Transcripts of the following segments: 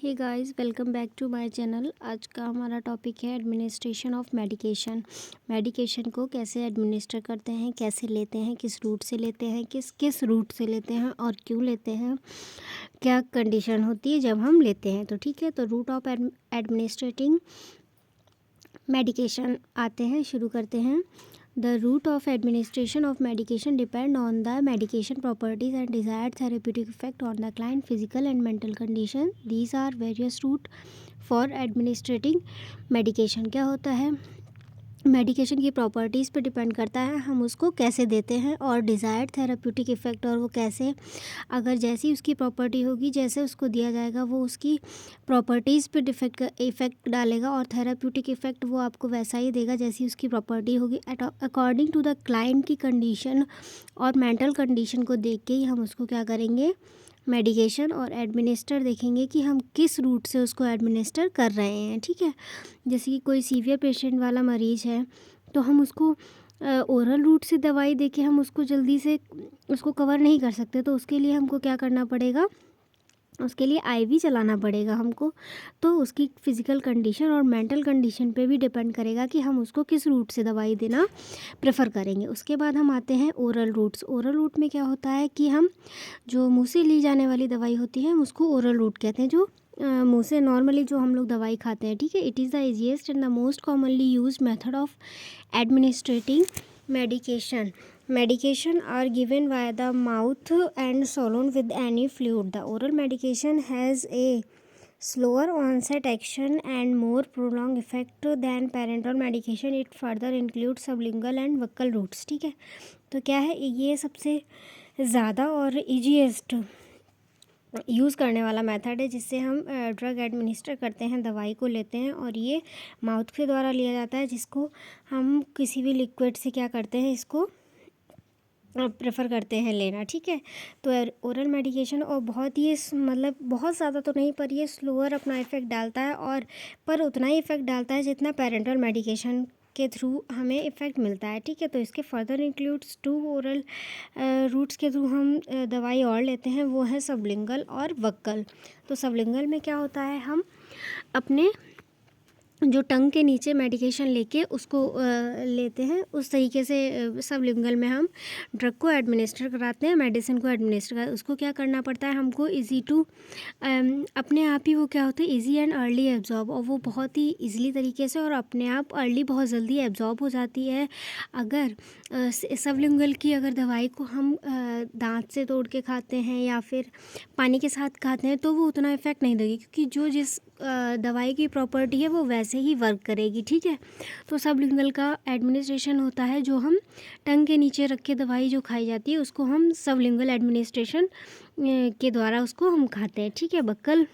Hey guys, welcome back to my channel. आज का हमारा टॉपिक है एडमिनिस्ट्रेशन ऑफ मेडिकेशन। मेडिकेशन को कैसे एडमिनिस्टर करते हैं, कैसे लेते हैं, किस रूट से लेते हैं, किस किस रूट से लेते हैं और क्यों लेते हैं, क्या कंडीशन होती है जब हम लेते हैं। तो ठीक है, तो रूट ऑफ एडमिनिस्ट्रेटिंग मेडिकेशन आते हैं, शुरू करते हैं। The route of administration of medication depend on the medication properties and desired therapeutic effect on the client physical and mental condition. These are various route for administrating medication. क्या होता है, medication की properties पे depend करता है हम उसको कैसे देते हैं, और डिज़ायर्ड थेराप्यूटिक इफ़ेक्ट, और वो कैसे, अगर जैसी उसकी प्रॉपर्टी होगी, जैसे उसको दिया जाएगा वो उसकी प्रॉपर्टीज़ पे इफ़ेक्ट डालेगा, और थेराप्यूटिक इफ़ेक्ट वो आपको वैसा ही देगा जैसी उसकी प्रॉपर्टी होगी अकॉर्डिंग टू द क्लाइंट की कंडीशन और मेंटल कंडीशन को देख के ही हम उसको क्या करेंगे, मेडिकेशन और एडमिनिस्टर देखेंगे कि हम किस रूट से उसको एडमिनिस्टर कर रहे हैं। ठीक है, जैसे कि कोई सीवियर पेशेंट वाला मरीज़ है तो हम उसको ओरल रूट से दवाई देके हम उसको जल्दी से उसको कवर नहीं कर सकते, तो उसके लिए हमको क्या करना पड़ेगा, उसके लिए आईवी चलाना पड़ेगा हमको। तो उसकी फ़िज़िकल कंडीशन और मेंटल कंडीशन पे भी डिपेंड करेगा कि हम उसको किस रूट से दवाई देना प्रेफर करेंगे। उसके बाद हम आते हैं ओरल रूट्स। ओरल रूट में क्या होता है कि हम जो मुंह से ली जाने वाली दवाई होती है हम उसको ओरल रूट कहते हैं, जो मुंह से नॉर्मली जो हम लोग दवाई खाते हैं। ठीक है, it is the easiest and the most commonly use method of administrating medication. Medication are given via the mouth and swallowed with any fluid. The oral medication has a slower onset action and more prolonged effect than parenteral medication. It further includes sublingual and buccal routes. ठीक है, तो क्या है, ये सबसे ज़्यादा और easiest use करने वाला मेथड है जिससे हम ड्रग एडमिनिस्टर करते हैं, दवाई को लेते हैं, और ये माउथ के द्वारा लिया जाता है, जिसको हम किसी भी लिक्विड से क्या करते हैं, इसको प्रेफर करते हैं लेना। ठीक है, तो ओरल मेडिकेशन और बहुत ही मतलब बहुत ज़्यादा तो नहीं, पर ये स्लोअर अपना इफ़ेक्ट डालता है, और पर उतना ही इफ़ेक्ट डालता है जितना पेरेंटल मेडिकेशन के थ्रू हमें इफ़ेक्ट मिलता है। ठीक है, तो इसके फर्दर इंक्लूड्स 2 ओरल रूट्स के थ्रू हम दवाई और लेते हैं, वो है सबलिंगल और बक्कल। तो सबलिंगल में क्या होता है, हम अपने जो टंग के नीचे मेडिकेशन लेके उसको लेते हैं, उस तरीके से सबलिंगल में हम ड्रग को एडमिनिस्टर कराते हैं, मेडिसिन को एडमिनिस्टर कराते हैं। उसको क्या करना पड़ता है हमको, इजी टू अपने आप ही वो क्या होता है, इजी एंड अर्ली एब्जॉर्ब, और वो बहुत ही इजीली तरीके से और अपने आप अर्ली बहुत जल्दी एब्जॉर्ब हो जाती है। अगर सबलिंगल की अगर दवाई को हम दांत से तोड़ के खाते हैं या फिर पानी के साथ खाते हैं तो वो उतना इफ़ेक्ट नहीं देगी, क्योंकि जो जिस दवाई की प्रॉपर्टी है वो वैसे ही वर्क करेगी। ठीक है, तो सबलिंगल का एडमिनिस्ट्रेशन होता है, जो हम टंग के नीचे रख के दवाई जो खाई जाती है उसको हम सबलिंगल एडमिनिस्ट्रेशन के द्वारा उसको हम खाते हैं। ठीक है, बक्कल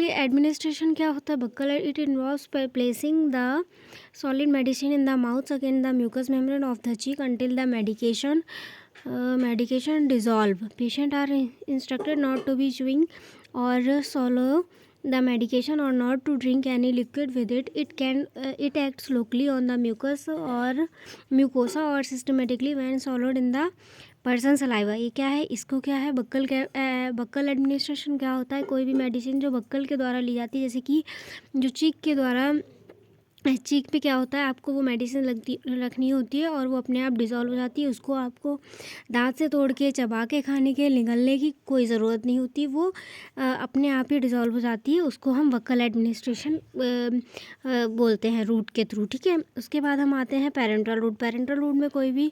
एडमिनिस्ट्रेशन क्या होता है, buccal it involves placing the solid medicine in the mouth against the mucous membrane of the cheek until the medication dissolve. Patient are instructed not to be chewing or swallow the medication or not to drink any liquid with it. It acts locally on the mucosa or systematically when swallowed in the person saliva. ये क्या है, इसको क्या है, buckle administration क्या होता है, कोई भी मेडिसिन जो बक्कल के द्वारा ली जाती है, जैसे कि जो चीक के द्वारा, चीक पे क्या होता है, आपको वो मेडिसिन रखनी होती है और वो अपने आप डिज़ोल्व हो जाती है। उसको आपको दांत से तोड़ के चबा के खाने के निगलने की कोई ज़रूरत नहीं होती, वो अपने आप ही डिज़ोल्व हो जाती है। उसको हम बक्कल एडमिनिस्ट्रेशन बोलते हैं रूट के थ्रू। ठीक है, उसके बाद हम आते हैं पेरेंटल रूट। पेरेंटल रूट में कोई भी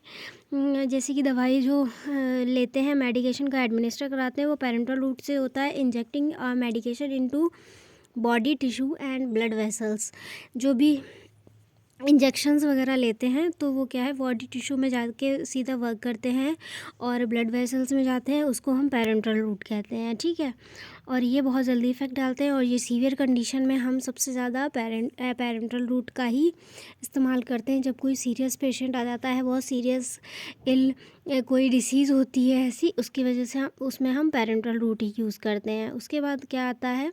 जैसे कि दवाई जो लेते हैं, मेडिकेशन का एडमिनिस्टर कराते हैं, वो पेरेंटल रूट से होता है। Injecting medication into body tissue and blood vessels, जो भी इंजेक्शंस वगैरह लेते हैं तो वो क्या है, बॉडी टिश्यू में जाके सीधा वर्क करते हैं और ब्लड वेसल्स में जाते हैं, उसको हम पेरेंटल रूट कहते हैं। ठीक है, और ये बहुत जल्दी इफ़ेक्ट डालते हैं, और ये सीवियर कंडीशन में हम सबसे ज़्यादा पेरेंटल रूट का ही इस्तेमाल करते हैं। जब कोई सीरियस पेशेंट आ जाता है, बहुत सीरियस कोई डिसीज़ होती है ऐसी, उसकी वजह से उसमें हम पेरेंटल रूट ही यूज़ करते हैं। उसके बाद क्या आता है,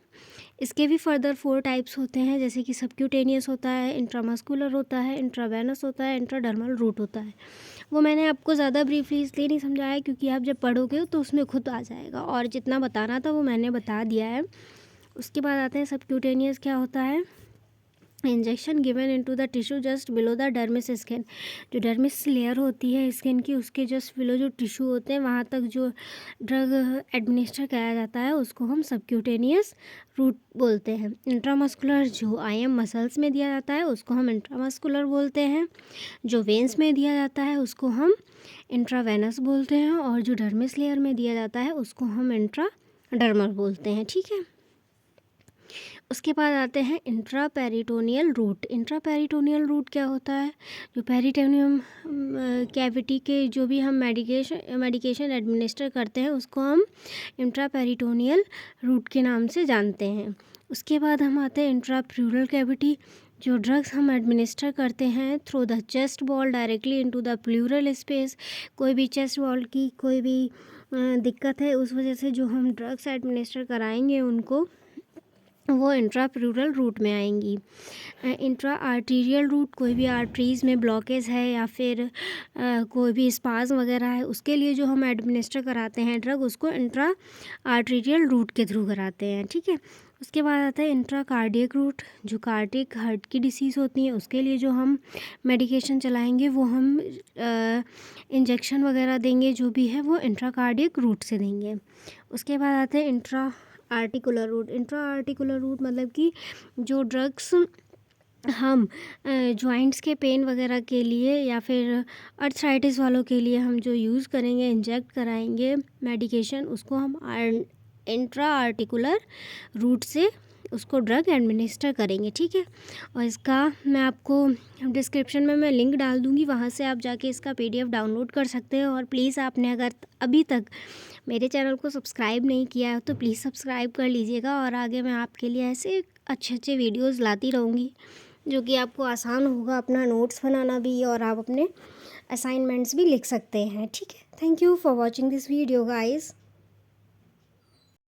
इसके भी फर्दर 4 टाइप्स होते हैं, जैसे कि सबक्यूटेनियस होता है, इंट्रामस्कुलर होता है, इंट्रावेनस होता है, इंट्राडर्मल रूट होता है। वो मैंने आपको ज़्यादा ब्रीफली इसलिए नहीं समझाया क्योंकि आप जब पढ़ोगे तो उसमें खुद आ जाएगा, और जितना बताना था वो मैंने बता दिया है। उसके बाद आते हैं सबक्यूटेनियस क्या होता है। Injection given into the tissue just below the dermis skin. जो डर्मिस लेयर होती है स्किन की, उसके जस्ट बिलो जो टिश्यू होते हैं वहाँ तक जो ड्रग एडमिनिस्टर किया जाता है उसको हम सबक्यूटेनियस रूट बोलते हैं। इंट्रामस्कुलर जो आईएम मसल्स में दिया जाता है उसको हम इंट्रामस्कुलर बोलते हैं। जो वेंस में दिया जाता है उसको हम इंट्रावेनस बोलते हैं, और जो डर्मिस लेयर में दिया जाता है उसको हम इंट्राडर्मल बोलते हैं। ठीक है, उसके बाद आते हैं इंट्रापेरिटोनियल रूट। इंट्रापेरिटोनियल रूट क्या होता है। जो पेरिटोनियम कैविटी के जो भी हम मेडिकेशन एडमिनिस्टर करते हैं उसको हम इंट्रापेरिटोनियल रूट के नाम से जानते हैं। उसके बाद हम आते हैं इंट्राप्लूरल कैविटी। जो ड्रग्स हम एडमिनिस्टर करते हैं through the chest wall directly into the plural space. कोई भी चेस्ट वॉल की कोई भी दिक्कत है उस वजह से जो हम ड्रग्स एडमिनिस्टर कराएंगे उनको वो इंट्राप्लूरल रूट में आएंगी। इंट्रा आर्टीरियल रूट, कोई भी आर्टरीज़ में ब्लॉकेज है या फिर कोई भी स्पाज़म वगैरह है उसके लिए जो हम एडमिनिस्टर कराते हैं ड्रग उसको इंट्रा आर्टीरियल रूट के थ्रू कराते हैं। ठीक है, उसके बाद आता है इंट्रा कार्डियक रूट। जो कार्डियक हार्ट की डिसीज़ होती है उसके लिए जो हम मेडिकेशन चलाएंगे वो हम इंजेक्शन वगैरह देंगे, जो भी है वो इंट्रा कार्डियक रूट से देंगे। उसके बाद आते हैं intra articular route. Intra articular route मतलब कि जो ड्रग्स हम जॉइंट्स के पेन वगैरह के लिए या फिर अर्थराइटिस वालों के लिए हम जो यूज़ करेंगे, इंजेक्ट कराएंगे मेडिकेशन, उसको हम इंट्रा आर्टिकुलर रूट से उसको ड्रग एडमिनिस्टर करेंगे। ठीक है, और इसका मैं आपको डिस्क्रिप्शन में मैं लिंक डाल दूँगी, वहाँ से आप जाके इसका PDF डाउनलोड कर सकते हैं। और प्लीज़ आपने अगर अभी तक मेरे चैनल को सब्सक्राइब नहीं किया है तो प्लीज़ सब्सक्राइब कर लीजिएगा, और आगे मैं आपके लिए ऐसे अच्छे अच्छे वीडियोज़ लाती रहूँगी जो कि आपको आसान होगा अपना नोट्स बनाना भी, और आप अपने असाइनमेंट्स भी लिख सकते हैं। ठीक है, thank you for watching this video guys.